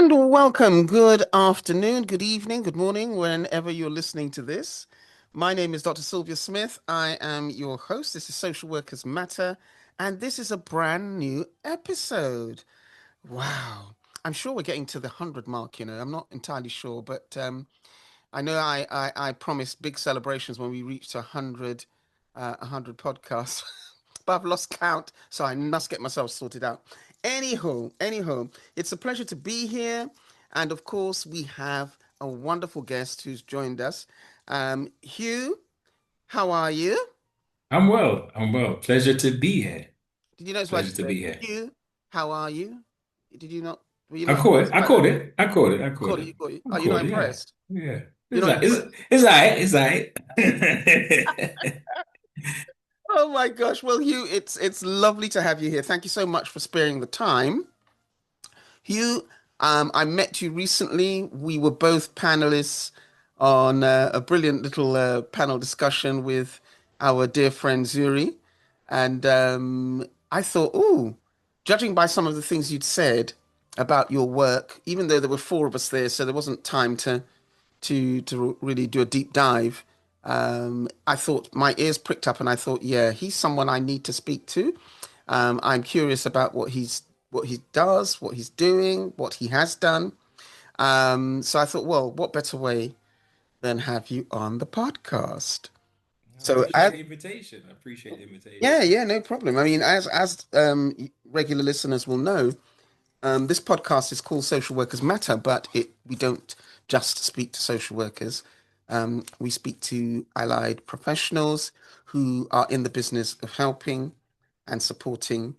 And welcome. Good afternoon, good evening, good morning, whenever you're listening to this. My name is Dr. Sylvia Smith. I am your host. This is Social Workers Matter, and this is a brand new episode. Wow. I'm sure we're getting to the 100 mark, I'm not entirely sure, but I know I promised big celebrations when we reached 100 podcasts, but I've lost count, so I must get myself sorted out. Anyhow, it's a pleasure to be here, and of course we have a wonderful guest who's joined us. Hugh, how are you? I'm well. I'm well. Pleasure to be here. Did you notice what I Pleasure just to said? be here. Hugh, how are you? Did you not? Were you I not caught it. impressed I by that? caught it. I caught it. I You caught caught it. it. You caught it. I Are you not caught it. Yeah. impressed? Yeah. You're It's not like impressed. it's all right. It's all right. Oh my gosh. Well, Hugh, it's lovely to have you here. Thank you so much for sparing the time. Hugh, I met you recently. We were both panelists on a brilliant little panel discussion with our dear friend Zuri. And I thought, oh, judging by some of the things you'd said about your work, even though there were four of us there, so there wasn't time to really do a deep dive. I thought my ears pricked up, and I thought, yeah, he's someone I need to speak to. I'm curious about what he does, what he's doing, what he has done. So I thought, well, what better way than have you on the podcast? I So, appreciate the invitation. I appreciate the invitation. yeah, no problem. I mean, as regular listeners will know, this podcast is called Social Workers Matter, but it we don't just speak to social workers. We speak to allied professionals who are in the business of helping and supporting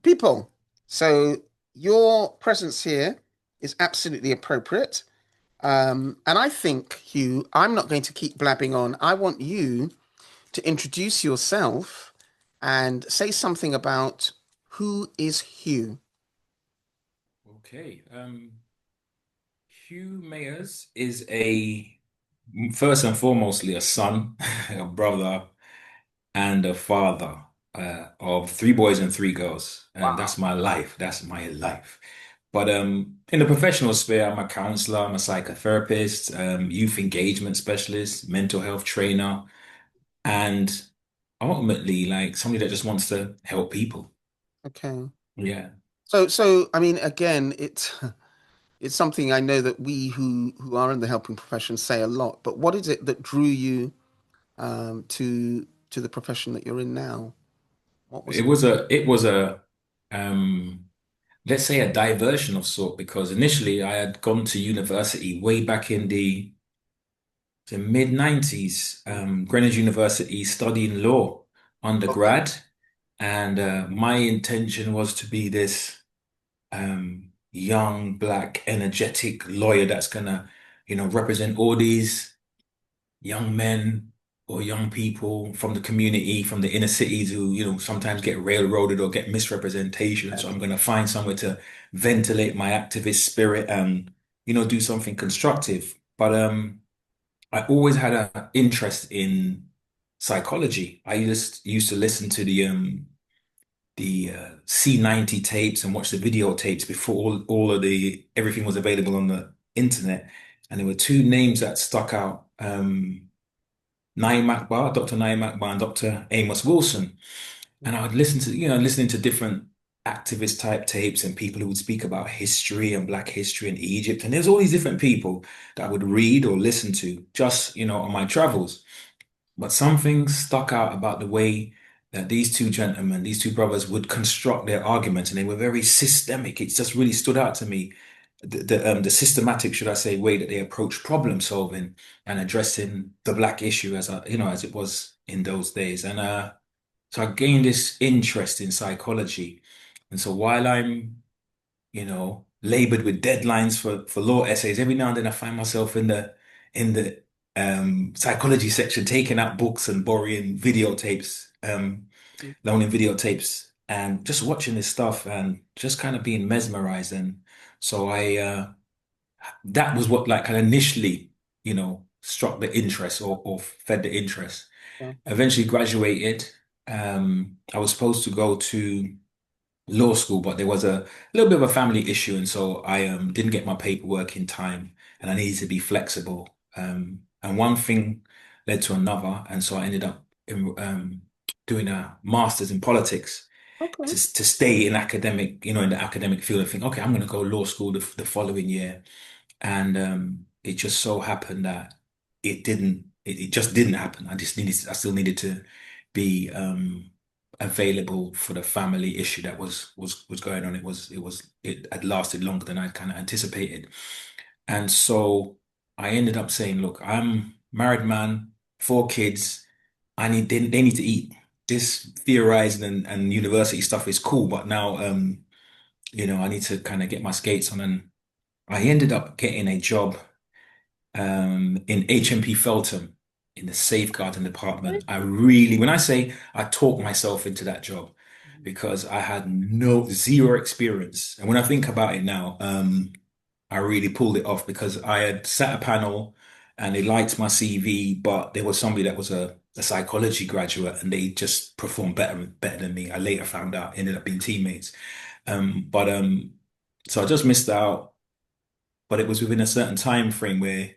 people. So your presence here is absolutely appropriate. And I think, Hugh, I'm not going to keep blabbing on. I want you to introduce yourself and say something about who is Hugh. Okay. Hugh Mayers is a first and foremostly a son, a brother, and a father of three boys and three girls. And that's Wow. my life. That's my life. But in the professional sphere, I'm a counselor, I'm a psychotherapist, youth engagement specialist, mental health trainer, and ultimately like somebody that just wants to help people. Okay. Yeah. So I mean, again, it's something I know that we who are in the helping profession say a lot. But what is it that drew you to the profession that you're in now? What was It it? was a um let's say a diversion of sort because initially I had gone to university way back in the mid 90s, Greenwich University studying law Okay. undergrad. And my intention was to be this young, black, energetic lawyer that's gonna, represent all these young men or young people from the community, from the inner cities who, sometimes get railroaded or get misrepresentation. So I'm gonna find somewhere to ventilate my activist spirit and, do something constructive. But I always had an interest in psychology. I just used to listen to the C90 tapes and watch the videotapes before all of the everything was available on the internet. And there were two names that stuck out. Naeem Akbar, Dr. Naeem Akbar and Dr. Amos Wilson. And I would listen to, listening to different activist type tapes and people who would speak about history and Black history in Egypt. And there's all these different people that I would read or listen to just, on my travels. But something stuck out about the way that these two gentlemen, these two brothers would construct their arguments, and they were very systemic. It just really stood out to me. The systematic, should I say, way that they approach problem solving and addressing the Black issue as it was in those days. And so I gained this interest in psychology. And so while I'm, labored with deadlines for law essays, every now and then I find myself in the psychology section, taking out books and borrowing videotapes, loaning videotapes, and just watching this stuff and just kind of being mesmerized. And so that was what like kind of initially, struck the interest or fed the interest. Yeah. Eventually graduated. I was supposed to go to law school, but there was a little bit of a family issue, and so I didn't get my paperwork in time, and I needed to be flexible. And one thing led to another, and so I ended up doing a master's in politics Okay. to stay in academic, in the academic field. And think, okay, I'm going to go law school the following year, and it just so happened that it just didn't happen. I still needed to be available for the family issue that was going on. It had lasted longer than I kind of anticipated. And so I ended up saying, look, I'm married man, 4 kids. They need to eat. This theorizing and university stuff is cool, but now I need to kind of get my skates on. And I ended up getting a job in HMP Feltham in the safeguarding department. When I say I talked myself into that job because I had no zero experience. And when I think about it now, I really pulled it off because I had sat a panel and they liked my CV, but there was somebody that was a psychology graduate and they just performed better than me. I later found out, ended up being teammates. But so I just missed out, but it was within a certain time frame where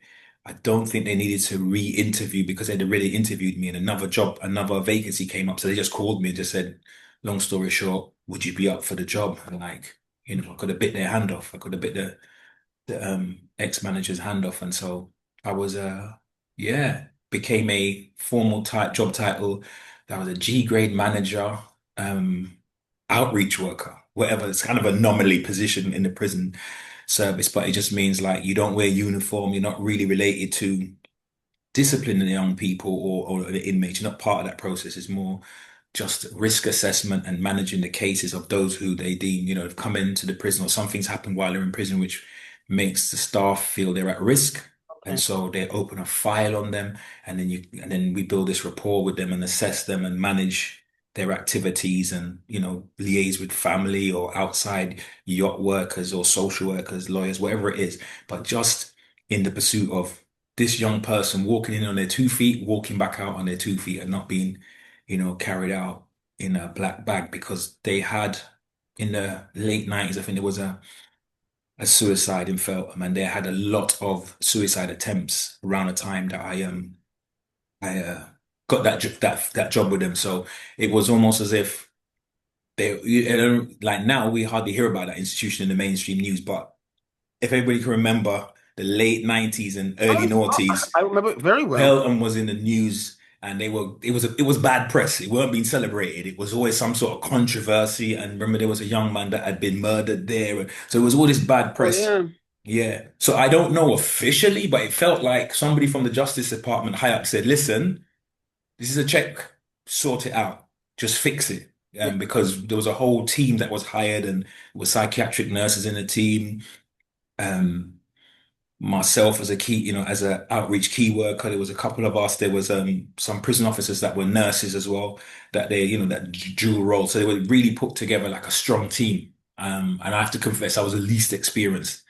I don't think they needed to re-interview because they'd already interviewed me and another vacancy came up. So they just called me and just said, long story short, would you be up for the job? And like, I could have bit their hand off. I could have bit the ex-manager's hand off. And so I was yeah, became a formal type job title. That was a G grade manager, um, outreach worker, whatever. It's kind of an anomaly position in the prison service, but it just means like you don't wear uniform, you're not really related to disciplining the young people or the inmates. You're not part of that process. It's more just risk assessment and managing the cases of those who they deem, have come into the prison or something's happened while they're in prison, which makes the staff feel they're at risk. And Okay. so they open a file on them, and then we build this rapport with them and assess them and manage their activities and, liaise with family or outside yacht workers or social workers, lawyers, whatever it is. But just in the pursuit of this young person walking in on their 2 feet, walking back out on their 2 feet and not being carried out in a black bag because they had in the late 90s, I think there was a suicide in Feltham and they had a lot of suicide attempts around the time that I got that job with them. So it was almost as if like now we hardly hear about that institution in the mainstream news, but if everybody can remember the late 90s and early noughties, I remember it very well. Pelton was in the news and it was bad press. It weren't being celebrated. It was always some sort of controversy. And remember there was a young man that had been murdered there. So it was all this bad Oh press. yeah. Yeah. So I don't know officially, but it felt like somebody from the Justice Department high up said, listen, this is a check, sort it out. Just fix it. Yeah. Because there was a whole team that was hired and there were psychiatric nurses in the team. Um, myself as a key, as a outreach key worker. There was a couple of us. There was some prison officers that were nurses as well, that that dual role. So they were really put together like a strong team. And I have to confess, I was the least experienced.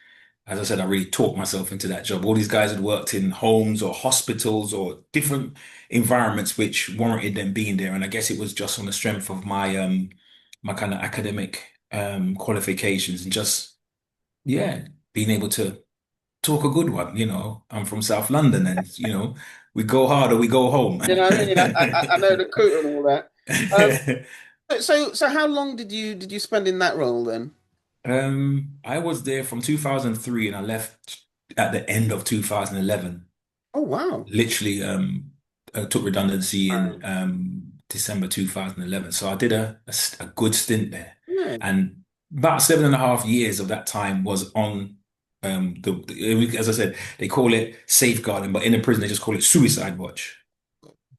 As I said, I really talked myself into that job. All these guys had worked in homes or hospitals or different environments which warranted them being there. And I guess it was just on the strength of my kind of academic qualifications and just yeah, being able to talk a good one. I'm from South London and, we go hard or we go home. You know what I mean? I know the coot and all that. So how long did you spend in that role then? I was there from 2003 and I left at the end of 2011. Oh wow. Literally, I took redundancy in Right. December 2011. So I did a good stint there. Yeah. And about 7.5 years of that time was on as I said, they call it safeguarding, but in the prison they just call it suicide watch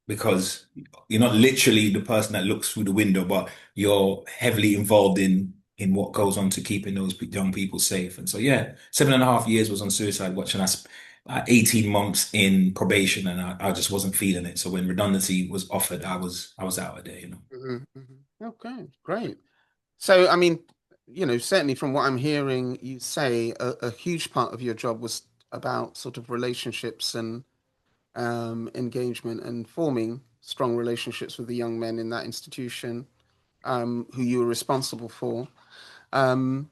because you're not literally the person that looks through the window, but you're heavily involved in what goes on to keeping those young people safe. And so, yeah, 7.5 years was on suicide watch, and 18 months in probation, and I just wasn't feeling it. So when redundancy was offered, I was out of there. Okay, great. So I mean, certainly from what I'm hearing you say, a huge part of your job was about sort of relationships and engagement and forming strong relationships with the young men in that institution. who you were responsible for. Um,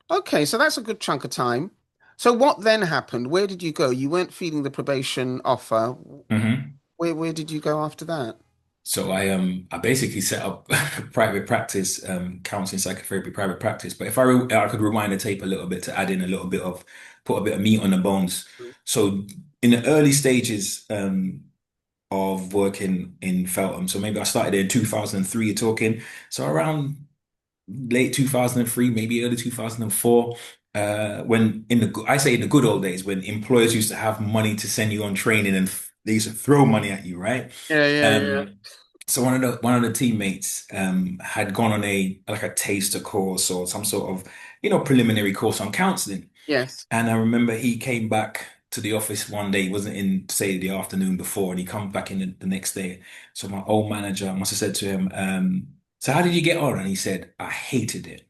okay, so that's a good chunk of time. So what then happened? Where did you go? You weren't feeling the probation offer. Hmm. Where did you go after that? So I basically set up private practice, counseling psychotherapy private practice. But if I could rewind the tape a little bit to add in a little bit of put a bit of meat on the bones. So in the early stages of working in Feltham, so maybe I started in 2003, you're talking. So around late 2003, maybe early 2004, when I say in the good old days, when employers used to have money to send you on training and they used to throw money at you, right? Yeah, yeah, yeah. Um, so one of the teammates had gone on a like a taster course or some sort of preliminary course on counseling. Yes. And I remember he came back to the office one day. He wasn't in, say, the afternoon before, and he come back in the next day. So my old manager must have said to him, "So how did you get on?" And he said, "I hated it."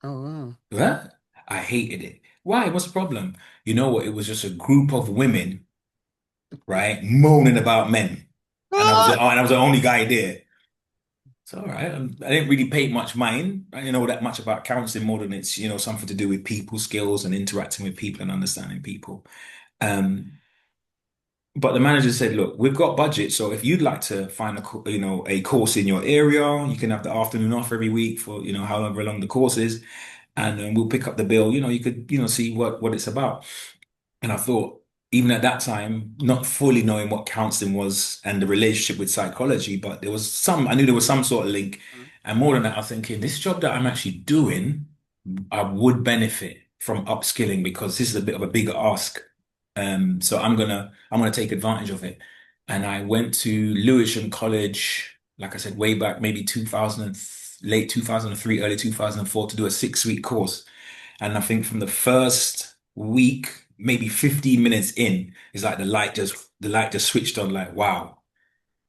Oh, wow. What? I hated it. Why? What's the problem? You know what? It was just a group of women, right, moaning about men, and Ah! I was the only guy there. It's all right. I didn't really pay much mind. I didn't know that much about counseling more than it's, something to do with people skills and interacting with people and understanding people. Um, but the manager said, look, we've got budget. So if you'd like to find a course in your area, you can have the afternoon off every week for, however long the course is. And we'll pick up the bill. You could, see what it's about. And I thought, even at that time, not fully knowing what counseling was and the relationship with psychology, but I knew there was some sort of link. And more than that, I was thinking, this job that I'm actually doing, I would benefit from upskilling because this is a bit of a bigger ask. So I'm gonna take advantage of it. And I went to Lewisham College, like I said, way back, maybe 2000, late 2003, early 2004, to do a 6-week course. And I think from the first week, maybe 15 minutes in, it's like the light just switched on, like, wow,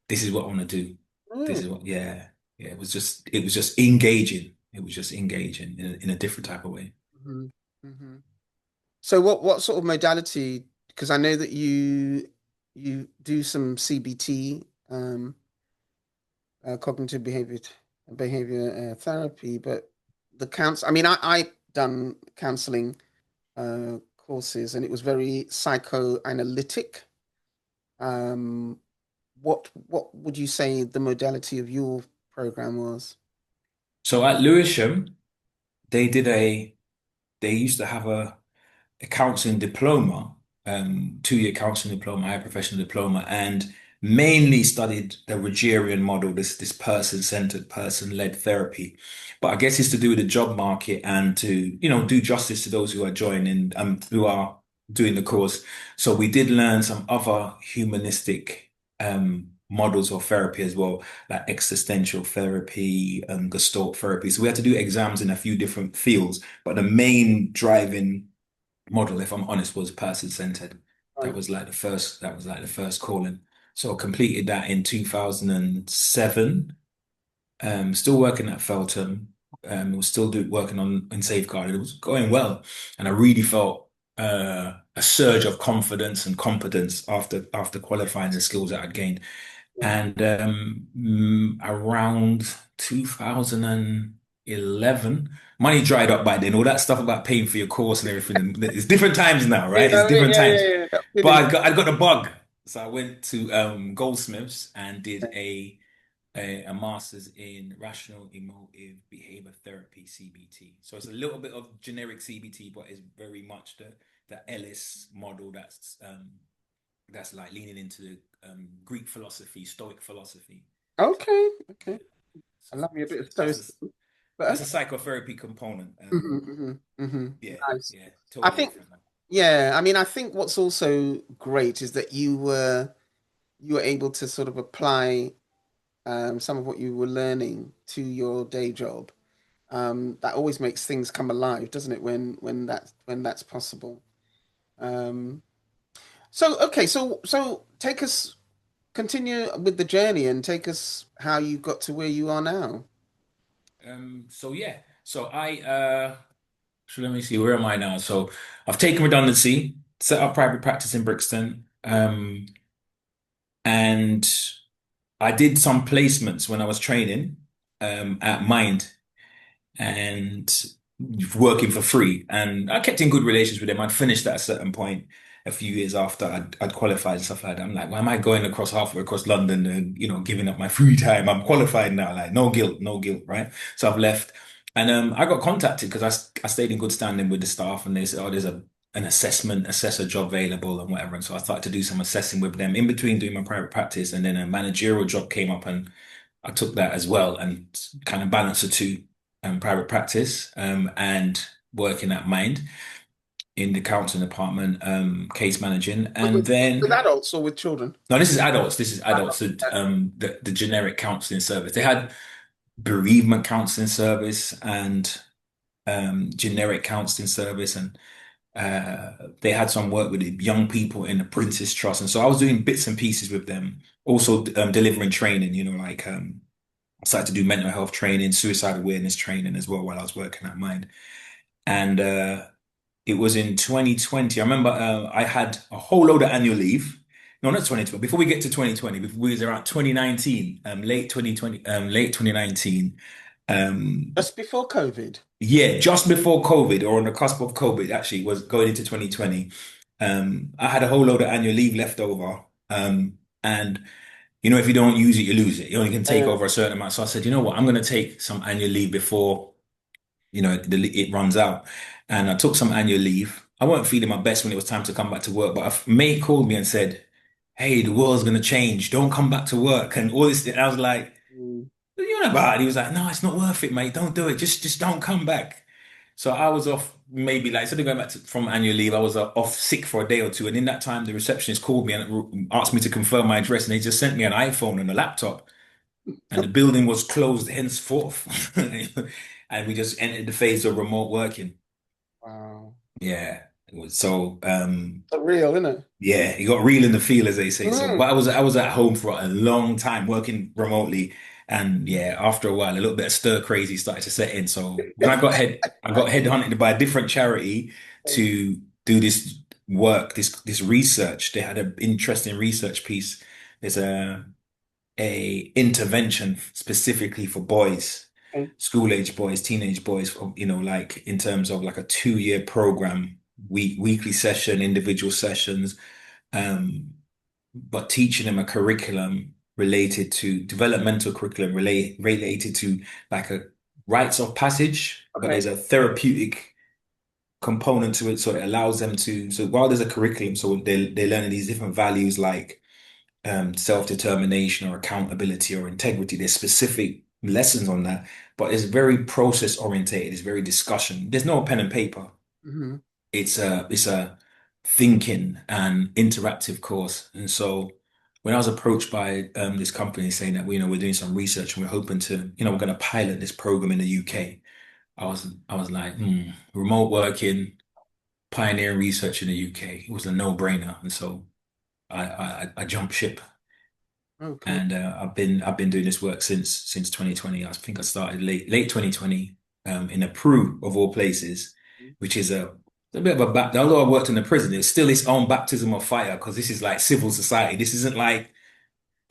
this is what I want to do. This Really? is what, yeah. Yeah, it was just engaging. It was just engaging in a different type of way. Hmm. Hmm. So what sort of modality? Because I know that you do some CBT, cognitive behavior therapy, but the I mean, I done counseling courses, and it was very psychoanalytic. Um, what would you say the modality of your program was? So at Lewisham, they did a they used to have a counseling diploma, 2-year counseling diploma, higher professional diploma, and mainly studied the Rogerian model, this person-centered, person-led therapy. But I guess it's to do with the job market and to, do justice to those who are joining, who are doing the course. So we did learn some other humanistic models of therapy as well, like existential therapy, Gestalt therapy. So we had to do exams in a few different fields, but the main driving model, if I'm honest, was person-centered. Right. That was like the first calling. So I completed that in 2007. Still working at Feltham. Was still working on in safeguarding. It was going well. And I really felt a surge of confidence and competence after qualifying the skills that I'd gained. Yeah. And around 2011, money dried up by then. All that stuff about paying for your course and everything. It's different times now, Yeah, right? It's different yeah, times. yeah, yeah. But Feeling. I got the bug. So I went to Goldsmiths and did a master's in rational emotive behavior therapy, CBT. So it's a little bit of generic CBT, but it's very much the Ellis model that's like leaning into the Greek philosophy, Stoic philosophy. Okay, okay. I So love me a bit of that's toast. But a psychotherapy component. Yeah, Nice. yeah, I totally think, different. yeah, I mean, I think what's also great is that you were able to sort of apply some of what you were learning to your day job. That always makes things come alive, doesn't it? When that's possible. Um, so okay, so take us continue with the journey and take us how you got to where you are now. So yeah, so let me see, where am I now? So I've taken redundancy, set up private practice in Brixton, and I did some placements when I was training. at Mind and working for free. And I kept in good relations with them. I'd finished at a certain point a few years after I'd qualified and stuff like that. I'm like, why am I going across halfway across London and, giving up my free time? I'm qualified now. Like, no guilt, no guilt, right? So I've left. And I got contacted because I stayed in good standing with the staff and they said, oh, there's an assessor job available and whatever. And so I started to do some assessing with them in between doing my private practice. And then a managerial job came up and I took that as well and kind of balanced the two, private practice, and working at Mind in the counseling department, case managing. And With then, adults or with children? no, this is adults. This is adults. So, Adults. the generic counseling service. They had bereavement counseling service and generic counseling service. And they had some work with the young people in the Prince's Trust. And so I was doing bits and pieces with them, also delivering training, like I started to do mental health training, suicide awareness training as well while I was working at Mind. And it was in 2020. I remember I had a whole load of annual leave. No, not 2020. Before we get to 2020, before we was around 2019, late 2020, late 2019. Um, Just before COVID. yeah, just before COVID or on the cusp of COVID, actually was going into 2020. I had a whole load of annual leave left over. And if you don't use it, you lose it. You only can take Yeah. over a certain amount. So I said, you know what, I'm going to take some annual leave before, it runs out. And I took some annual leave. I wasn't feeling my best when it was time to come back to work, but a mate called me and said, hey, the world's going to change. Don't come back to work. And all this. And I was like, Mm. what are you on about? He was like, no, it's not worth it, mate. Don't do it. Just don't come back. So I was off maybe like, instead of going back from annual leave, I was off sick for a day or two. And in that time, the receptionist called me and asked me to confirm my address. And they just sent me an iPhone and a laptop. And the building was closed henceforth. And we just entered the phase of remote working. Wow. Yeah. It was so, Surreal, isn't it? yeah, it got real in the feel, as they say. So, Mm. but I was at home for a long time working remotely. And yeah, after a while, a little bit of stir crazy started to set in. So when I got headhunted by a different charity to do this work, this research. They had an interesting research piece. There's a intervention specifically for boys, Mm. school age boys, teenage boys, like in terms of like a 2-year program, weekly session, individual sessions, um, but teaching them a curriculum related to developmental curriculum related to like a rites of passage, but Okay. there's a therapeutic component to it. So it allows them to, so while there's a curriculum, so they're learning these different values like self-determination or accountability or integrity. There's specific lessons on that, but it's very process orientated. It's very discussion. There's no pen and paper. Hmm. It's a thinking and interactive course. And so when I was approached by this company saying that we're doing some research and we're hoping to, we're going to pilot this program in the UK, I was like, remote working, pioneering research in the UK. It was a no-brainer. And so I jumped ship. Okay. And I've been doing this work since 2020. I think I started late 2020 in Peru of all places, which is a bit of a back. Although I worked in the prison, it's still its own baptism of fire because this is like civil society. This isn't like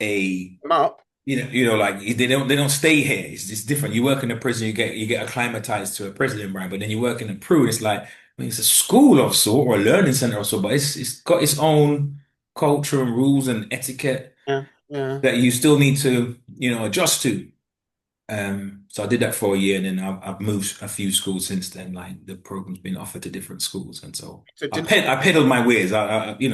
a I'm up. like they don't stay here. It's different. You work in a prison, you get acclimatized to a prison environment, but then you work in a Peru, and it's like it's a school of sort or a learning center of sort, but it's got its own culture and rules and etiquette Yeah. Yeah. that you still need to, adjust to. So I did that for a year, and then I've moved a few schools since then. Like the program's been offered to different schools, and so So I did ped I peddled my ways. yeah, Bit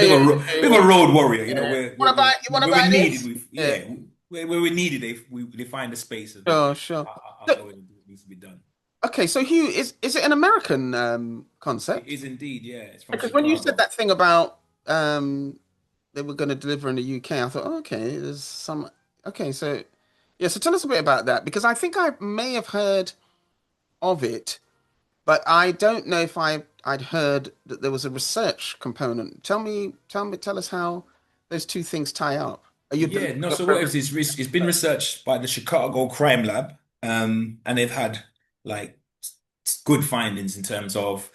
yeah, of a yeah, bit of a road warrior. yeah. Where Wanna buy you wanna buy we're needed. this? We Yeah. yeah, where we're needed, they find the space, and Sure, sure. I'll So, go in and do what needs to be done. okay, so Hugh, is it an American It concept? is indeed, yeah. It's from Because when you said Chicago. that thing about they were going to deliver in the UK, I thought, oh, okay, there's some. Okay, so yeah, so tell us a bit about that because I think I may have heard of it, but I don't know if I'd heard that there was a research component. Tell us how those two things tie up. Are you Yeah, delivering no. a So what program? it is, it's been researched by the Chicago Crime Lab, and they've had like good findings in terms of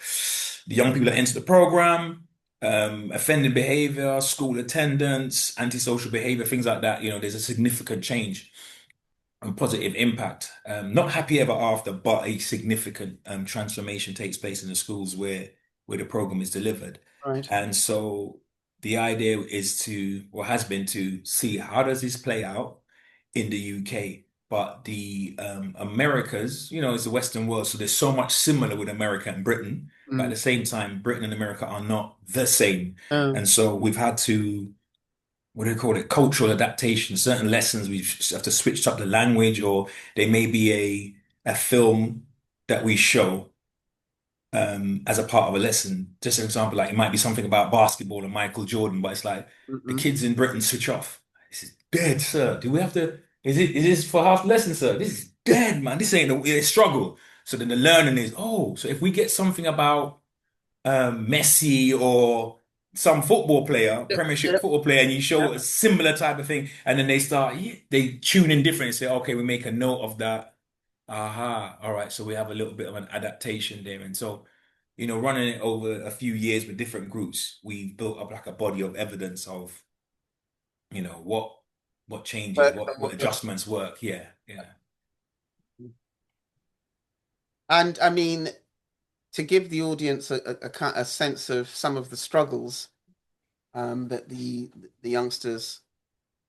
the young people that enter the program, offending behavior, school attendance, antisocial behavior, things like that. There's a significant change. and positive impact. Not happy ever after, but a significant transformation takes place in the schools where the program is delivered. Right. And so the idea is to, or has been to see how does this play out in the UK. But the Americas, it's the Western world, so there's so much similar with America and Britain, but at Mm. the same time, Britain and America are not the same. Oh. And so we've had to what do you call it? Cultural adaptation. Certain lessons we have to switch up the language, or there may be a film that we show as a part of a lesson. Just an example, like it might be something about basketball and Michael Jordan, but it's like the Mm-mm. kids in Britain switch off. This is dead, sir. Do we have to? Is this for half the lesson, sir? This is dead, man. This ain't a struggle. So then the learning is, oh, so if we get something about Messi or some football player, Yep. Premiership Yep. football player, and you show Yep. a similar type of thing, and then they start, yeah, they tune in different and say, okay, we make a note of that. Aha, all right, so we have a little bit of an adaptation there. And so, running it over a few years with different groups, we've built up like a body of evidence of, what changes, But what adjustments work. Yeah, yeah. and I mean, to give the audience a sense of some of the struggles that the youngsters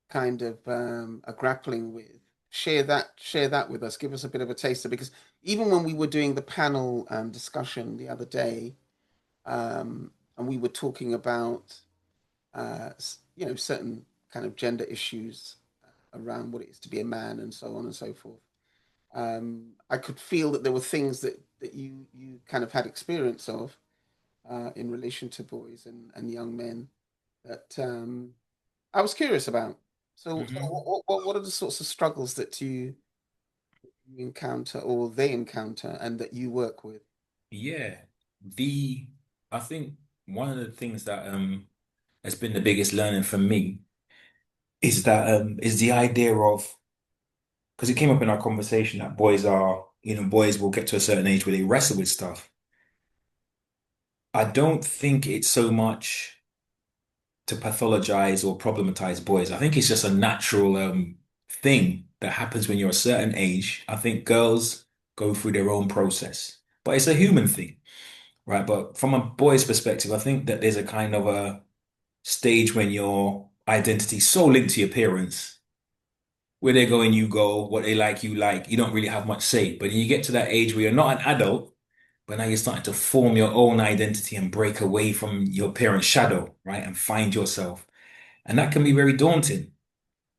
kind of are grappling with, share that with us. Give us a bit of a taster, because even when we were doing the panel discussion the other day, and we were talking about certain kind of gender issues around what it is to be a man and so on and so forth. I could feel that there were things that you kind of had experience of in relation to boys and young men that I was curious about. So Hmm. what are the sorts of struggles that you encounter or they encounter and that you work with? Yeah. The I think one of the things that has been the biggest learning for me is the idea of because it came up in our conversation that boys will get to a certain age where they wrestle with stuff. I don't think it's so much to pathologize or problematize boys. I think it's just a natural thing that happens when you're a certain age. I think girls go through their own process, but it's a human thing, right? But from a boy's perspective, I think that there's a kind of a stage when your identity is so linked to your appearance. Where they're going, you go. What they like, you like. You don't really have much say. But then you get to that age where you're not an adult, but now you're starting to form your own identity and break away from your parents' shadow, right? And find yourself. And that can be very daunting.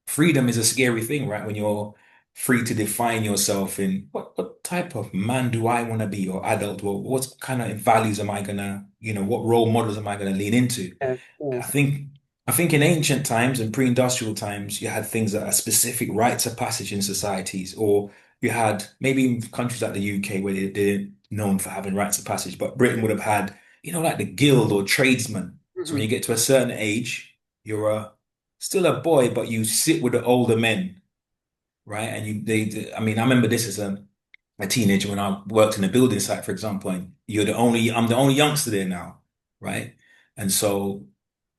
Freedom is a scary thing, right? When you're free to define yourself in what type of man do I want to be or adult, or what kind of values am I gonna, what role models am I gonna lean into? Yes, I yes. think I think in ancient times and pre-industrial times, you had things that are specific rites of passage in societies, or you had maybe in countries like the UK where they're known for having rites of passage, but Britain would have had, like the guild or tradesman. So when Mhm. you get to a certain age, you're still a boy, but you sit with the older men, right? And I mean, I remember this as a teenager when I worked in a building site, for example, and I'm the only youngster there now, right? And so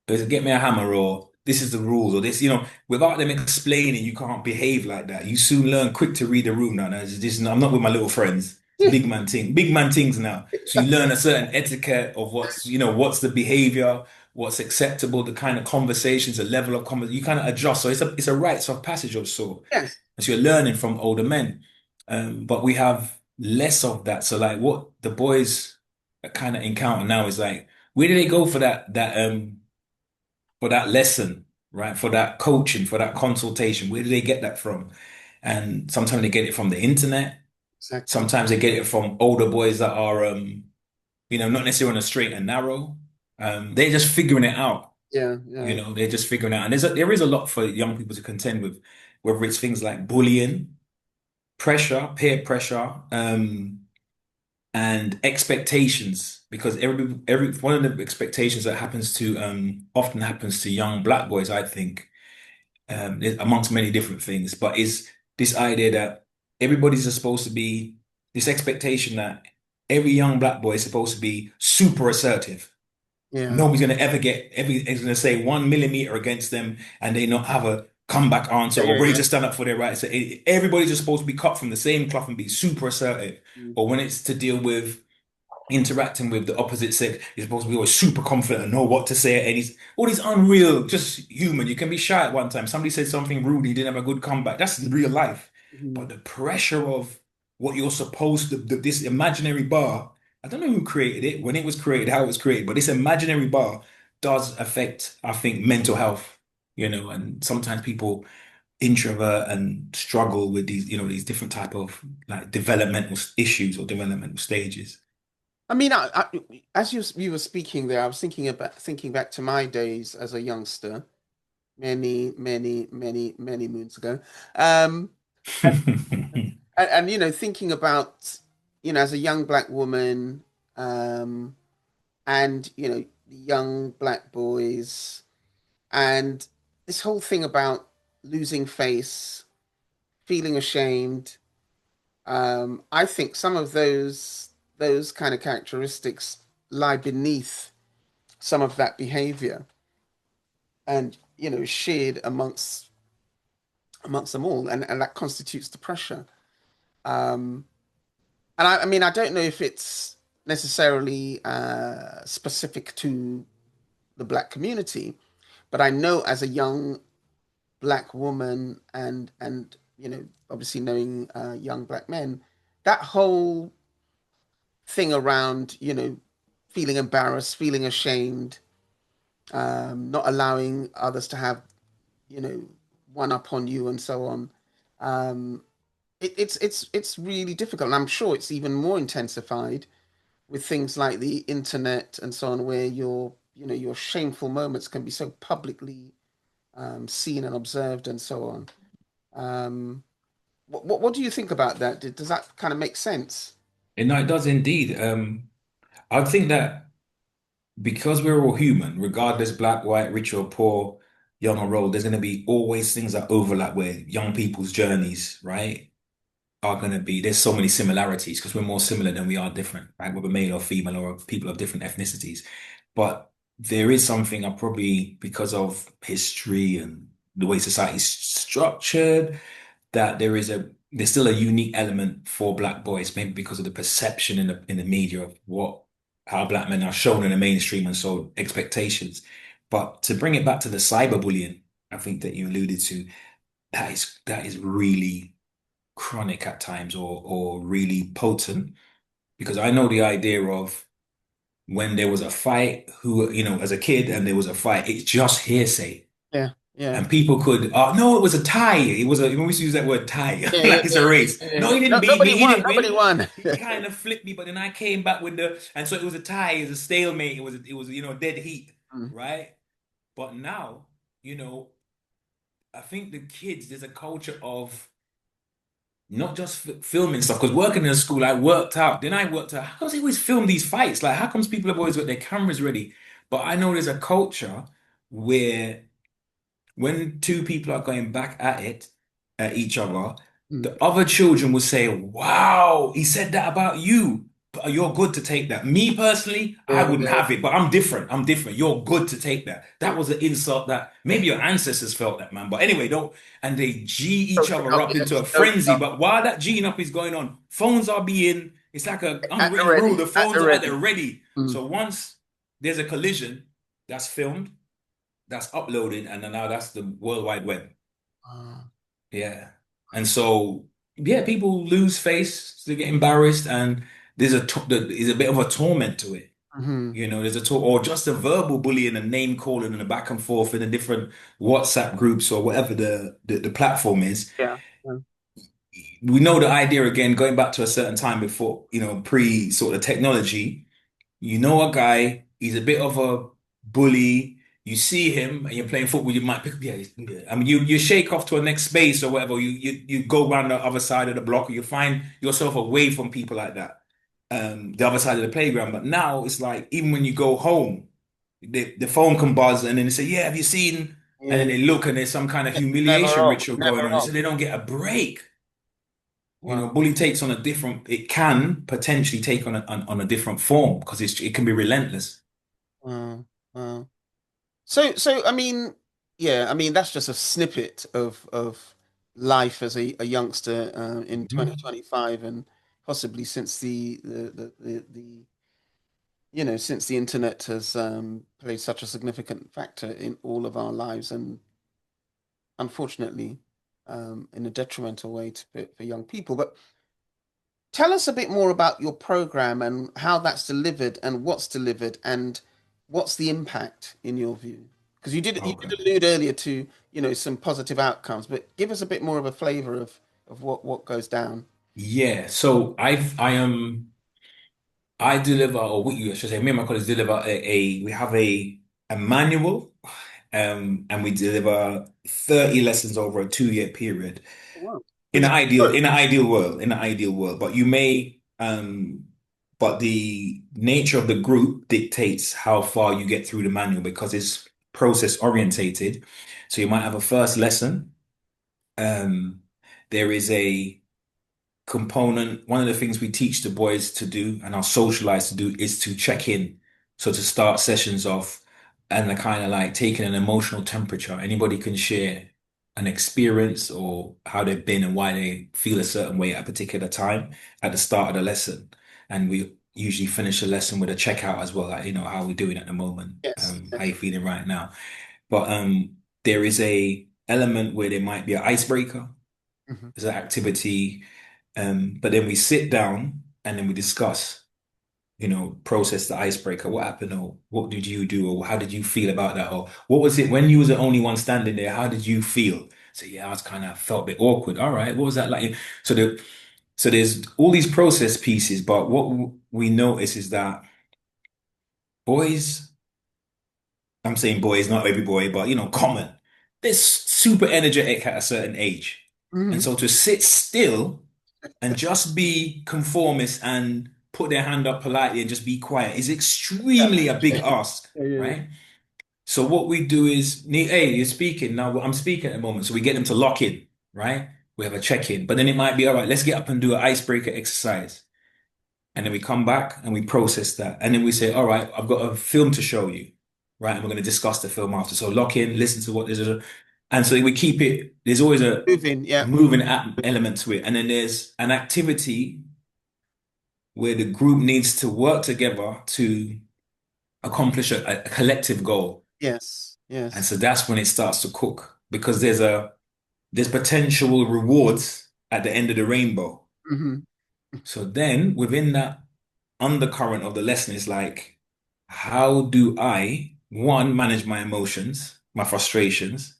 there's a get me a hammer or this is the rules or this, without them explaining, you can't behave like that. You soon learn quick to read the room now. I'm not with my little friends. It's big man things now. So you learn a certain etiquette of what's the behavior, what's acceptable, the kind of conversations, the level of conversation. You kind of adjust. So it's a rites of passage of sort. Yes. And so you're learning from older men. But we have less of that. So like what the boys kind of encounter now is like, where do they go for that lesson, right? For that coaching, for that consultation. Where do they get that from? And sometimes they get it from the internet. Exactly. Sometimes they get it from older boys that are, not necessarily on a straight and narrow. They're just figuring it out. Yeah, yeah, They're just figuring it out. And there is a lot for young people to contend with, whether it's things like bullying, pressure, peer pressure, and expectations because every one of the expectations that happens to often happens to young black boys, I think, amongst many different things, but is this idea that everybody's supposed to be this expectation that every young black boy is supposed to be super assertive. yeah. Nobody's going to ever get every is going to say 1 millimeter against them and they not have a comeback answer Yeah, or yeah, ready yeah. to stand up for their rights. Everybody's just supposed to be cut from the same cloth and be super assertive. Mm. Or when it's to deal with interacting with the opposite sex, you're supposed to be always super confident and know what to say at any. All these unreal, just human. You can be shy at one time. Somebody said something rude, you didn't have a good comeback. That's real life. But Mhm. the pressure of what you're supposed to, this imaginary bar, I don't know who created it, when it was created, how it was created, but this imaginary bar does affect, I think, mental health, and sometimes people introvert and struggle with these, these different type of like developmental issues or developmental stages. I mean, as you were speaking there, I was thinking back to my days as a youngster, many, many, many, many moons ago. Um, and thinking about, as a young black woman, um, and the young black boys, and this whole thing about losing face, feeling ashamed. I think some of those kind of characteristics lie beneath some of that behavior, and shared amongst them all, and that constitutes the pressure. Um, and I mean, I don't know if it's necessarily specific to the black community, but I know as a young black woman, and obviously knowing young black men, that whole thing around feeling embarrassed, feeling ashamed, not allowing others to have you know one up on you and so on. Um, it's really difficult, and I'm sure it's even more intensified with things like the internet and so on, where your shameful moments can be so publicly seen and observed and so on. Um, what do you think about that? Does that kind of make sense? And no, it does indeed. I think that because we're all human, regardless black, white, rich or poor, young or old, there's going to be always things that overlap where young people's journeys, right, are going to be. There's so many similarities because we're more similar than we are different, right? Whether male or female or people of different ethnicities. But there is something I probably, because of history and the way society's structured, that there's still a unique element for black boys, maybe because of the perception in the media of how black men are shown in the mainstream and so expectations. But to bring it back to the cyberbullying, I think that you alluded to, that is really chronic at times or really potent because I know the idea of when there was a fight, who, as a kid and there was a fight, it's just hearsay. Yeah, yeah, And people could, no, it was a tie. We used to use that word tie, yeah, yeah, like it's yeah, a race. yeah, No, yeah. he didn't No, beat me. nobody He won. didn't Nobody win. won. He kind of flipped me, but then I came back and so it was a tie. It was a stalemate. It was, dead heat, Mm. right? But now, you know, I think the kids, there's a culture of not just filming stuff. Because working in a school, I worked out. Then I worked out, how does he always film these fights? Like, how comes people have always got their cameras ready? But I know there's a culture where when two people are going back at it, at each other, Mm. the other children will say, "Wow, he said that about you. But you're good to take that." Me personally, I Yeah, wouldn't yeah, have it, but I'm different. I'm different. You're good to take that. That was an insult that maybe your ancestors felt that, man. But anyway, don't. And they G each totally other up. up Yeah, into a totally frenzy. up. But while that G'ing up is going on, phones are being, it's like a At the unwritten rule. ready. The At phones the are at ready. the ready. Mm. So once there's a collision, that's filmed, that's uploaded, and then now that's the World Wide Web. Ah. Yeah. And so, yeah, people lose face, they get embarrassed, and there's a bit of a torment to it. Mhm. There's or just a verbal bullying and name calling and a back and forth in the different WhatsApp groups or whatever the platform is. Yeah. Yeah. We know the idea again, going back to a certain time before, pre sort of technology. You know a guy, he's a bit of a bully. You see him and you're playing football, you might pick up, yeah, yeah. I mean, you shake off to a next space or whatever. You go around the other side of the block, or you find yourself away from people like that, the other side of the playground. But now it's like even when you go home, the phone can buzz and then they say, "Yeah, have you seen?" And then Yeah. they look and there's some kind of Never humiliation off. ritual going Never on. off. So they don't get a break. Wow. Bully takes on a different, it can potentially take on a different form because it can be relentless. Wow. Wow. So I mean, Yeah, I mean that's just a snippet of life as a youngster in Mhm. 2025, and possibly since the since the internet has played such a significant factor in all of our lives, and unfortunately, in a detrimental way for young people. But tell us a bit more about your program and how that's delivered and what's the impact in your view? Because you did Okay. allude earlier to, some positive outcomes, but give us a bit more of a flavor of what goes down. Yeah. So I am. I deliver, or what you should say, me and my colleagues deliver we have a manual, and we deliver 30 lessons over a 2-year period. Oh, wow. In With an you ideal, both. in an ideal world, in an ideal world, but the nature of the group dictates how far you get through the manual because it's process orientated. So you might have a first lesson. Um, there is a component, one of the things we teach the boys to do and are socialized to do is to check in. So to start sessions off and the kind of like taking an emotional temperature. Anybody can share an experience or how they've been and why they feel a certain way at a particular time at the start of the lesson. And we usually finish the lesson with a checkout as well, like, how we're doing at the moment, Yes. how Yes. you feeling right now. But there is a element where there might be an icebreaker. Hmm. There's an activity, but then we sit down and then we discuss, process the icebreaker. What happened, or what did you do, or how did you feel about that, or what was it when you was the only one standing there? How did you feel? So yeah, I was kind of felt a bit awkward. All right, what was that like? So there's all these process pieces, but what we notice is that boys, I'm saying boys, not every boy, but common, they're super energetic at a certain age, and Hmm. so to sit still and just be conformist and put their hand up politely and just be quiet is Yeah. extremely a big ask, Yeah. Yeah. right? So what we do is, hey, you're speaking now. I'm speaking at the moment, so we get them to lock in, right? We have a check-in, but then it might be all right. Let's get up and do an icebreaker exercise, and then we come back and we process that, and then we say, all right, I've got a film to show you, right? And we're going to discuss the film after. So lock in, listen to what there's, and so we keep it. There's always Moving. a Yeah. moving element to it, and then there's an activity where the group needs to work together to accomplish a collective goal. Yes. And Yes. so that's when it starts to cook because there's potential rewards at the end of the rainbow. Hmm. So then within that undercurrent of the lesson is like, how do I, one, manage my emotions, my frustrations?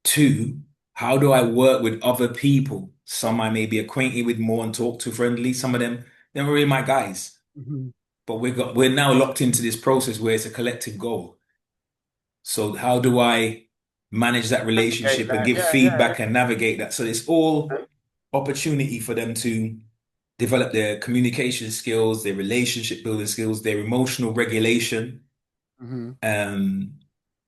Two, how do I work with other people? Some I may be acquainted with more and talk to friendly. Some of them, they're really my guys. Hmm. But we're now locked into this process where it's a collective goal. So how do I manage that Navigate relationship and that. give Yeah. Yeah. feedback and navigate that? So it's all opportunity for them to develop their communication skills, their relationship building skills, their emotional regulation, Hmm. um,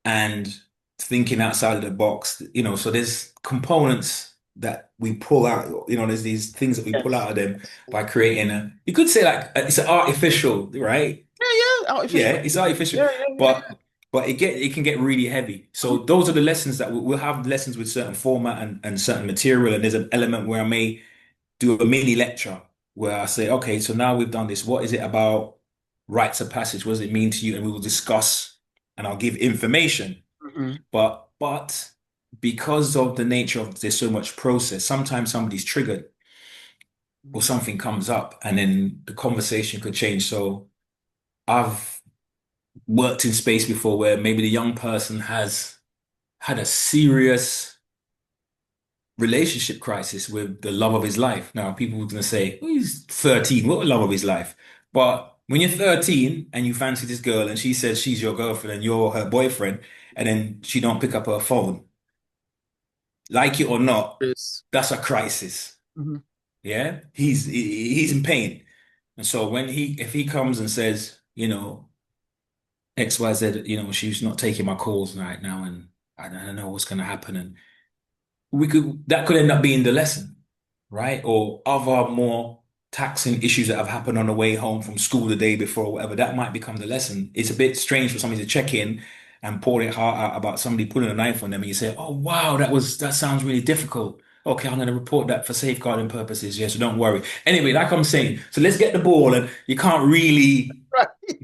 and thinking outside of the box. So there's components that we pull out, there's these things that we pull Yes. out of them Yes. by creating you could say like it's an artificial, right? Yeah. Yeah. Yeah, Artificial. it's artificial, Yeah. Yeah. Yeah. but it can get really heavy. Mhm. So those are the lessons that we'll have lessons with certain format and certain material, and there's an element where I may do a mini lecture where I say, okay, so now we've done this. What is it about rites of passage? What does it mean to you? And we will discuss, and I'll give information. Mhm. But because of the nature of there's so much process, sometimes somebody's triggered or Mhm. something comes up, and then the conversation could change. So I've worked in space before where maybe the young person has had a serious relationship crisis with the love of his life. Now, people are going to say, well, he's 13, what love of his life? But when you're 13 and you fancy this girl and she says she's your girlfriend and you're her boyfriend, and then she don't pick up her phone, like it or not, Yes. that's a crisis. Mhm. Yeah, he's in pain. And so if he comes and says, XYZ, she's not taking my calls right now and I don't know what's going to happen. And that could end up being the lesson, right? Or other more taxing issues that have happened on the way home from school the day before, or whatever, that might become the lesson. It's a bit strange for somebody to check in and poured their heart out about somebody pulling a knife on them, and you say, "Oh wow, that sounds really difficult. Okay, I'm going to report that for safeguarding purposes. Yeah, so don't worry." Anyway, like I'm saying, so let's get the ball, and Right. you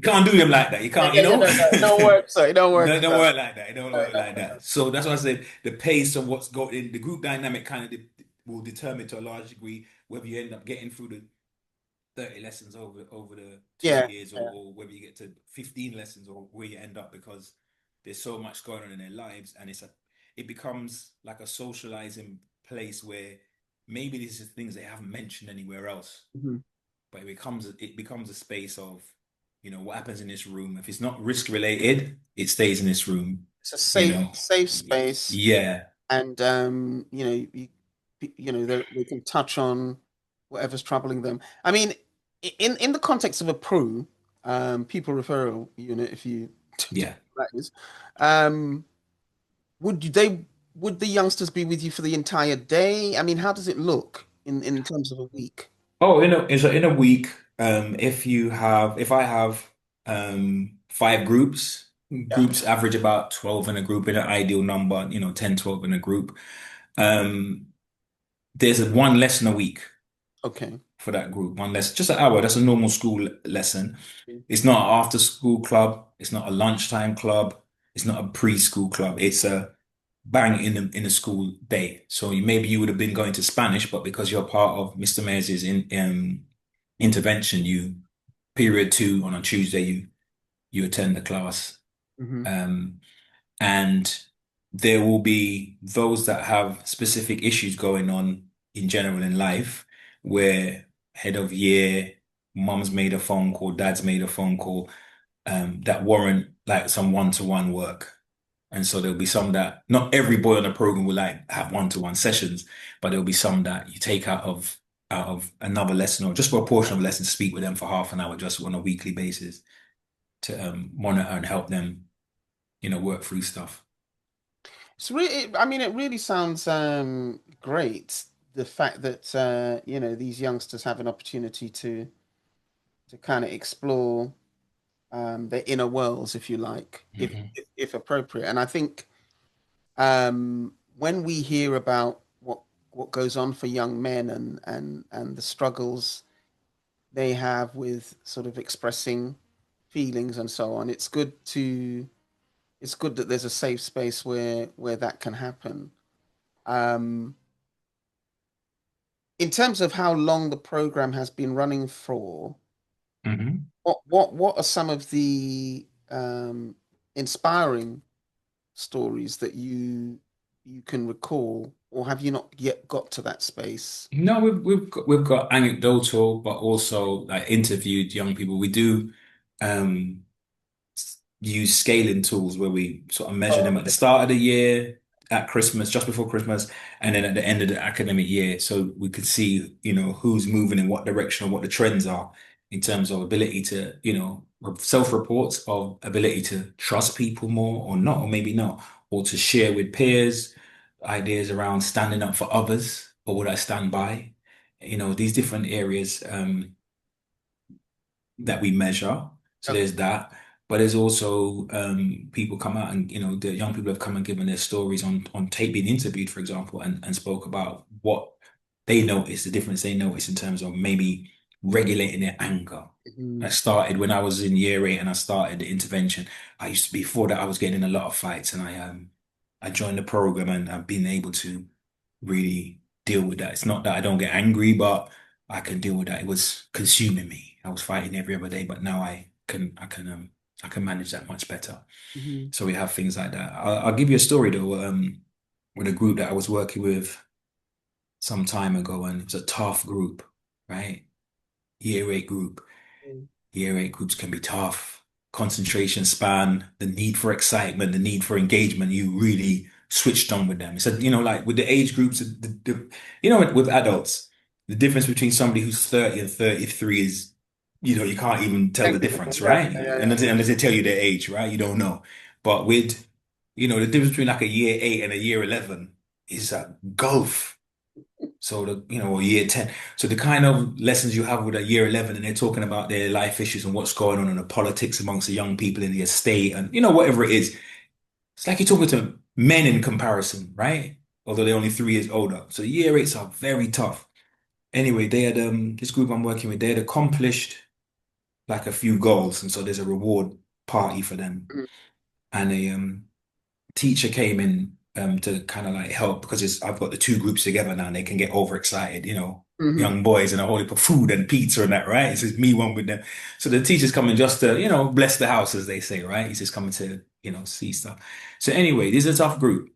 can't do them like that. You Yeah, can't, yeah, yeah, no, no, it don't work. So it don't work. no, it don't work like that. It don't No, work like that. So that's why I said the pace of what's going in the group dynamic kind of will determine to a large degree whether you end up getting through the 30 lessons over the two yeah, years yeah. or whether you get to 15 lessons or where you end up because there's so much going on in their lives and it becomes like a socializing place where maybe these are things they haven't mentioned anywhere else, Mhm. but it becomes a space of what happens in this room. If it's not risk related, it stays in this room, It's a you safe, know. safe space, Yeah, and they can touch on whatever's troubling them. I mean, in the context of a PRU, people referral unit, if you yeah. that is, um, would you, they would the youngsters be with you for the entire day? I mean, how does it look in terms of a week? Oh, in a week, if I have 5 groups, Yeah. groups average about 12 in a group in an ideal number, 10, 12 in a group. Um, there's one lesson a week Okay. for that group, one lesson, just an hour. That's a normal school lesson. It's not an after school club. It's not a lunchtime club. It's not a preschool club. It's a bang in the school day. So maybe you would have been going to Spanish, but because you're part of Mr. Mayers's intervention, you period 2 on a Tuesday, you attend the class. Hmm. Um, and there will be those that have specific issues going on in general in life, where head of year, mum's made a phone call, dad's made a phone call, that warrant like some one-to-one work. And so there'll be some that not every boy on the program will like have one-to-one sessions, but there'll be some that you take out of another lesson or just for a portion of a lesson to speak with them for half an hour just on a weekly basis to monitor and help them, work through stuff. I mean, it really sounds great. The fact that these youngsters have an opportunity to kind of explore their inner worlds, if you like, Hmm. if appropriate. And I think when we hear about what goes on for young men and the struggles they have with sort of expressing feelings and so on, it's good that there's a safe space where that can happen. Um, in terms of how long the program has been running for, Hmm. what are some of the inspiring stories that you can recall, or have you not yet got to that space? No, we've got anecdotal, but also like interviewed young people. We do um use scaling tools where we sort of measure Oh, them at the start of the year, at Christmas, just before Christmas, and then at the end of the academic year, so we could see, who's moving in what direction or what the trends are in terms of ability to, self-reports of ability to trust people more or not, or maybe not, or to share with peers ideas around standing up for others, or would I stand by? These different areas. That we measure. So okay. there's that. But there's also people come out and the young people have come and given their stories on tape being interviewed, for example, and spoke about what they noticed, the difference they noticed in terms of maybe regulating their anger. I Mhm. started when I was in year 8 and I started the intervention. I used to before that I was getting in a lot of fights and I joined the program and I've been able to really deal with that. It's not that I don't get angry, but I can deal with that. It was consuming me. I was fighting every other day, but now I can manage that much better. Mhm. So we have things like that. I'll give you a story though, with a group that I was working with some time ago, and it was a tough group, right? Year 8 group. Year 8 groups can be tough. Concentration span, the need for excitement, the need for engagement, you really switched on with them. So, like with the age groups, with adults, the difference between somebody who's 30 and 33 is, you can't even tell the Negligible. difference, Yeah, right? yeah, And yeah, yeah. unless they tell you their age, right? You don't know. But with, the difference between like a year 8 and a year 11 is a gulf. So or year 10. So the kind of lessons you have with a year 11 and they're talking about their life issues and what's going on and the politics amongst the young people in the estate and whatever it is, it's like you're talking to men in comparison, right? Although they're only 3 years older. So the year eights are very tough. Anyway, they had this group I'm working with, they had accomplished like a few goals, and so there's a reward party for them. Mhm. And a teacher came in to kind of like help because I've got the two groups together now and they can get overexcited, Mhm. young boys and a whole heap of food and pizza and that, right? It's just me one with them. So the teacher's coming just to, bless the house, as they say, right? He's just coming to, see stuff. So anyway, this is a tough group.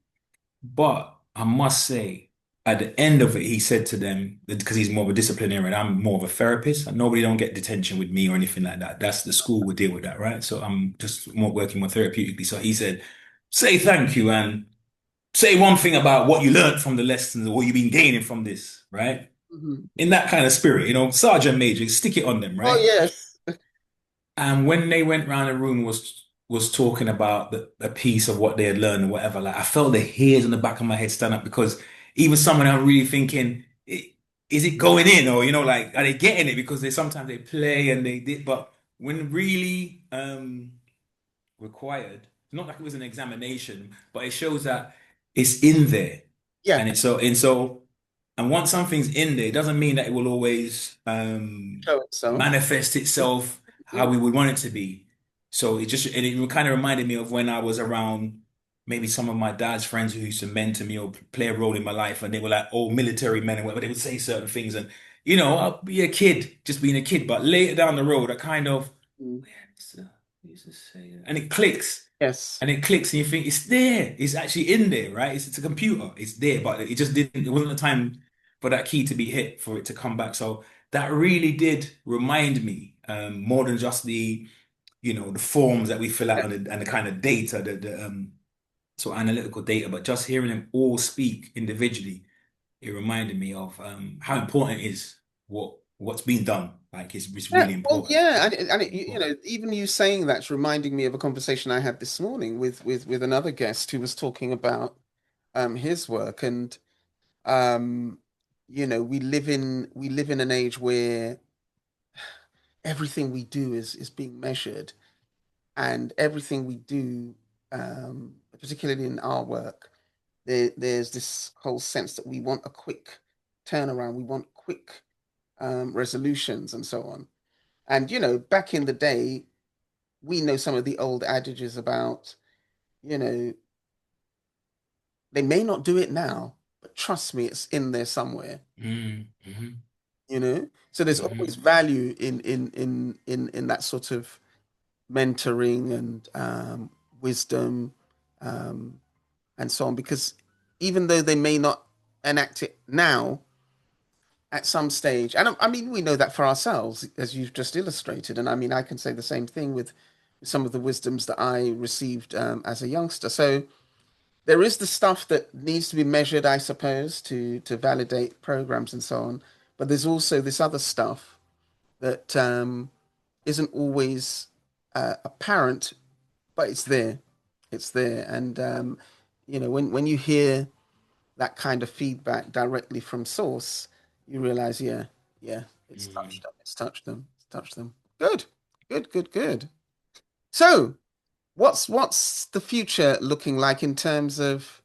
But I must say, at the end of it, he said to them, because he's more of a disciplinarian, I'm more of a therapist, and nobody don't get detention with me or anything like that. That's the school will deal with that, right? So I'm just more working more therapeutically. So he said, say thank you and say one thing about what you learned from the lessons or what you've been gaining from this, right? Mhm. In that kind of spirit, Sergeant Major, stick it on them, Oh right? yes. And when they went round the room was talking about the piece of what they had learned or whatever, like I felt the hairs on the back of my head stand up because even someone I'm really thinking, is it going in or like are they getting it? Because sometimes they play and they did, but when really required, not like it was an examination, but it shows that it's in there. Yeah. And once something's in there, it doesn't mean that it will always Show it so. manifest itself how Yeah. we would want it to be. So and it kind of reminded me of when I was around maybe some of my dad's friends who used to mentor me or play a role in my life, and they were like old military men and whatever. They would say certain things, and I'll be a kid, just being a kid. But later down the road, I kind of, Mm. yeah, I used to say that. And it clicks. Yes. And it clicks, and you think it's there. It's actually in there, right? It's a computer. It's there, but it just didn't. It wasn't the time for that key to be hit for it to come back. So that really did remind me, more than just the forms that we fill out and the kind of data, the sort of analytical data, but just hearing them all speak individually, it reminded me of how important it is what's being done. Like it's Yeah, really well, important. yeah, and Important. even you saying that's reminding me of a conversation I had this morning with another guest who was talking about his work, and um, we live in an age where everything we do is being measured, and everything we do, particularly in our work, there's this whole sense that we want a quick turnaround, we want quick resolutions, and so on. And back in the day, we know some of the old adages about, you know, they may not do it now, but trust me, it's in there somewhere, Mhm. So there's always Mhm. value in that sort of mentoring and wisdom, um, and so on, because even though they may not enact it now, at some stage, and I mean, we know that for ourselves, as you've just illustrated, and I mean, I can say the same thing with some of the wisdoms that I received as a youngster. So there is the stuff that needs to be measured, I suppose, to validate programs and so on. But there's also this other stuff that isn't always apparent, but it's there. It's there, and when you hear that kind of feedback directly from source, you realize, yeah, yeah, it's touched Mhm. them. It's touched them. It's touched them. Good, good, good, good. So, what's the future looking like in terms of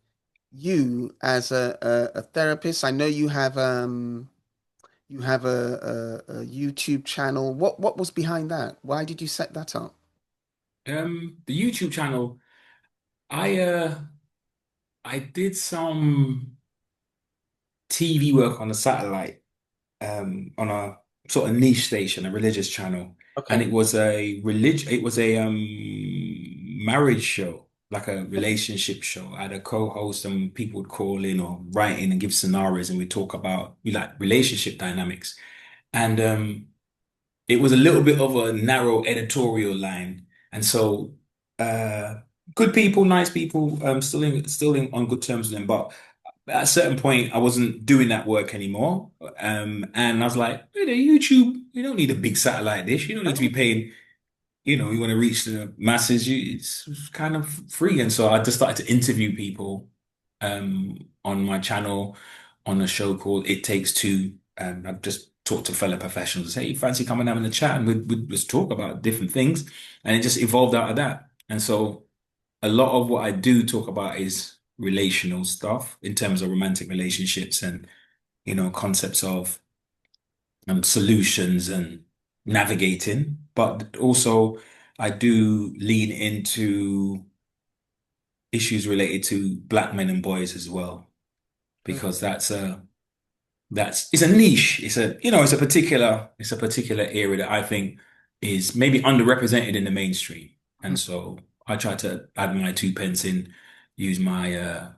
you as a therapist? I know you have a YouTube channel. What was behind that? Why did you set that up? The YouTube channel, I uh I did some TV work on the satellite, on a sort of niche station, a religious channel, and Okay. it was a marriage show, like a relationship show. I had a co-host, and people would call in or write in and give scenarios, and we talk about like relationship dynamics. And it was a little bit of a narrow editorial line, and so uh, good people, nice people, still in on good terms with them, but at a certain point, I wasn't doing that work anymore. And I was like, hey, the YouTube, you don't need a big satellite dish. You don't need to be Oh, paying, you want to reach the masses. It's kind of free. And so I just started to interview people on my channel on a show called It Takes Two. And I've just talked to fellow professionals. Hey, you fancy coming having a chat and we'd just talk about different things. And it just evolved out of that. And so a lot of what I do talk about is relational stuff in terms of romantic relationships and, concepts of solutions and navigating. But also, I do lean into issues related to black men and boys as well, Mm, because it's a niche. It's a particular area that I think is maybe underrepresented in the mainstream. And mm. so I try to add my two pence in, use my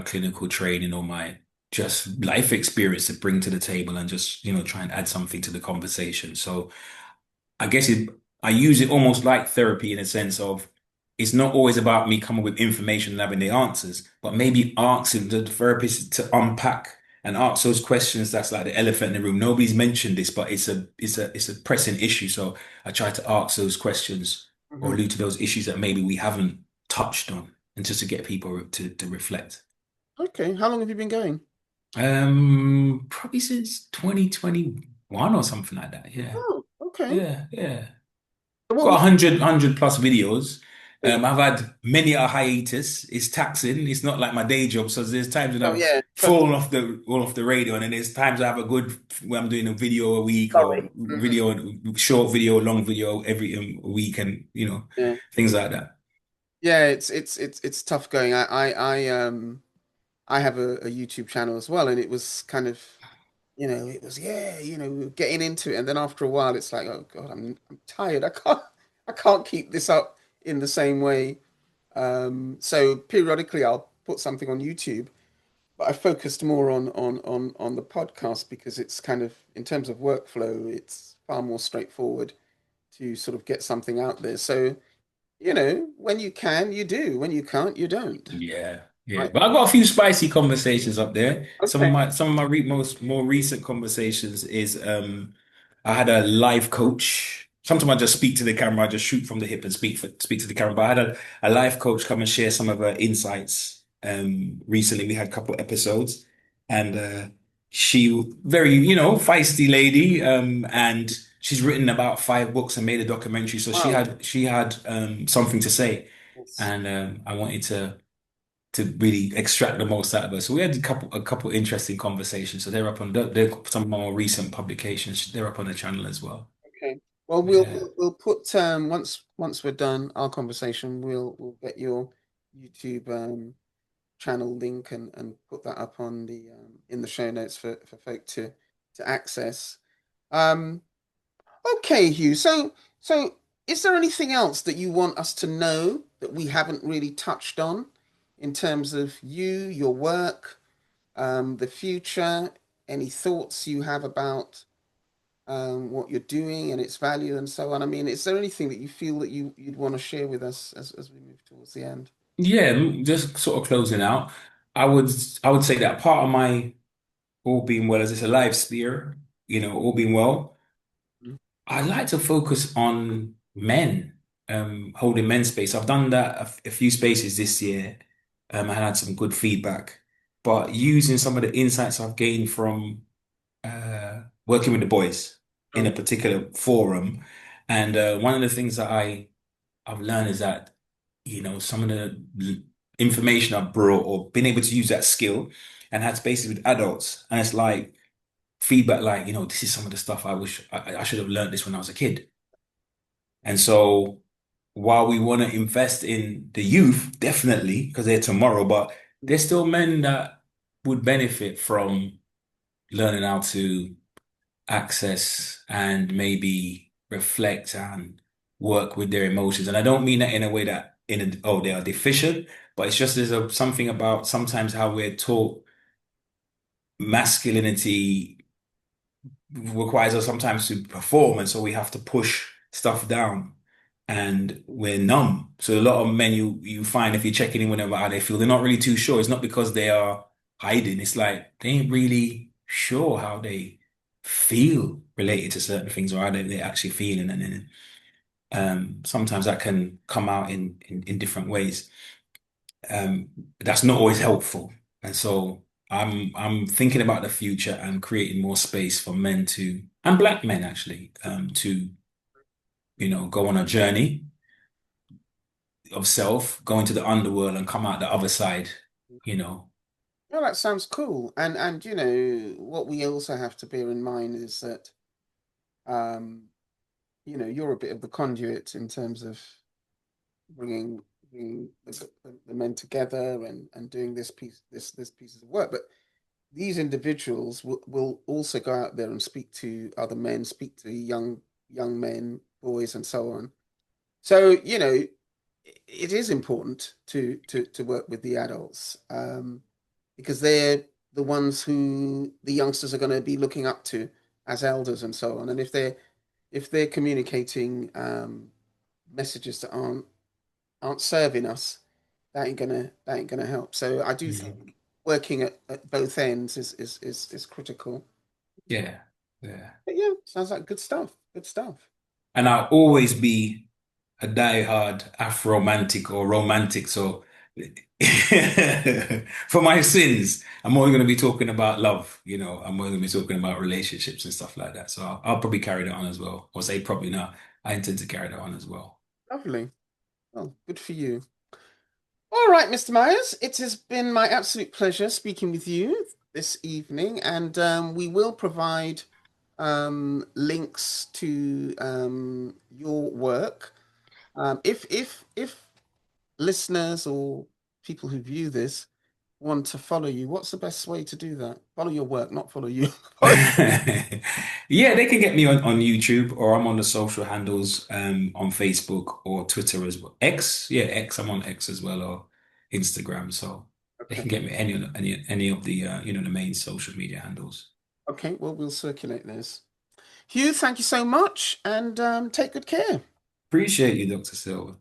clinical training or my just life experience to bring to the table and just, try and add something to the conversation. So I guess I use it almost like therapy in a sense of it's not always about me coming with information and having the answers, but maybe asking the therapist to unpack and ask those questions. That's like the elephant in the room. Nobody's mentioned this, but it's a pressing issue. So I try to ask those questions or Mhm. allude to those issues that maybe we haven't touched on, and just to get people to reflect. Okay, how long have you been going? Probably since 2021 or something like that. Yeah. Oh, okay. Yeah, yeah. Well, Got 100 plus videos. we, I've had many a hiatus. It's taxing. It's not like my day job. So there's times when oh I've yeah, trust fallen off the radio, and then there's times I have a good where I'm doing a video a week or sorry. Mhm. short video, long video every week, and Yeah. things like that. Yeah, it's tough going. I have a YouTube channel as well, and it was kind of, it was, yeah, we were getting into it, and then after a while it's like, oh God, I'm tired. I can't keep this up in the same way. So periodically I'll put something on YouTube, but I focused more on the podcast because it's kind of, in terms of workflow, it's far more straightforward to sort of get something out there. So, when you can, you do. When you can't, you don't. Yeah, yeah. Right. But I've got a few spicy conversations up there. Some of Okay. my some of my most more recent conversations is I had a life coach. Sometimes I just speak to the camera, I just shoot from the hip and speak to the camera. But I had a life coach come and share some of her insights. Recently we had a couple episodes, and she very, feisty lady. And she's written about 5 books and made a documentary. So she Wow. had she had something to say, Yes. and I wanted to really extract the most out of her. So we had a couple interesting conversations. So they're some of my more recent publications. They're up on the channel as well. Okay. Well, we'll Yeah. we'll we'll put once we're done our conversation, we'll get your YouTube channel link and put that up on the in the show notes for folk to access. Um, okay, Hugh. So is there anything else that you want us to know that we haven't really touched on in terms of you, your work, the future? Any thoughts you have about what you're doing and its value and so on? I mean, is there anything that you feel that you'd want to share with us as we move towards the end? Yeah, just sort of closing out. I would say that part of my all being well as it's a life sphere, all being well. I like to focus on men, holding men's space. I've done that a few spaces this year. I had some good feedback, but using some of the insights I've gained from working with the boys in a Mm. particular forum. And one of the things that I've learned is that, some of the information I've brought or been able to use that skill and had spaces with adults. And it's like feedback, like, this is some of the stuff I wish I should have learned this when I was a kid. And so while we want to invest in the youth, definitely, because they're tomorrow, but there's still men that would benefit from learning how to access and maybe reflect and work with their emotions. And I don't mean that in a way that they are deficient, but it's just something about sometimes how we're taught masculinity requires us sometimes to perform, and so we have to push stuff down. And we're numb. So a lot of men you find if you're checking in with them about how they feel, they're not really too sure. It's not because they are hiding. It's like they ain't really sure how they feel related to certain things or how they're actually feeling. And then sometimes that can come out in different ways. That's not always helpful. And so I'm thinking about the future and creating more space for men to, and black men actually, to, go on a journey of self, go into the underworld and come out the other side, you know. Well, that sounds cool. And you know what we also have to bear in mind is that um, you know, you're a bit of the conduit in terms of bringing the men together and doing this pieces of work. But these individuals will also go out there and speak to other men, speak to young men, boys, and so on. So, you know, it is important to work with the adults because they're the ones who the youngsters are going to be looking up to as elders and so on. And if they're communicating messages that aren't serving us, that ain't gonna help. So I do think Mhm. working at both ends is critical. Yeah, yeah. But yeah, sounds like good stuff. Good stuff. And I'll always be a diehard Afro-romantic or romantic. So for my sins, I'm only going to be talking about love, you know, I'm only going to be talking about relationships and stuff like that. So I'll probably carry that on as well. Or say probably not. I intend to carry that on as well. Lovely. Well, good for you. All right, Mr. Myers, it has been my absolute pleasure speaking with you this evening, and we will provide links to your work. If listeners or people who view this want to follow you, what's the best way to do that? Follow your work, not follow you. Yeah, they can get me on YouTube or I'm on the social handles on Facebook or Twitter as well. X, yeah, X, I'm on X as well or Instagram. So they can Okay. get me any of the the main social media handles. Okay, well, we'll circulate this. Hugh, thank you so much and take good care. Appreciate you, Dr. Silva.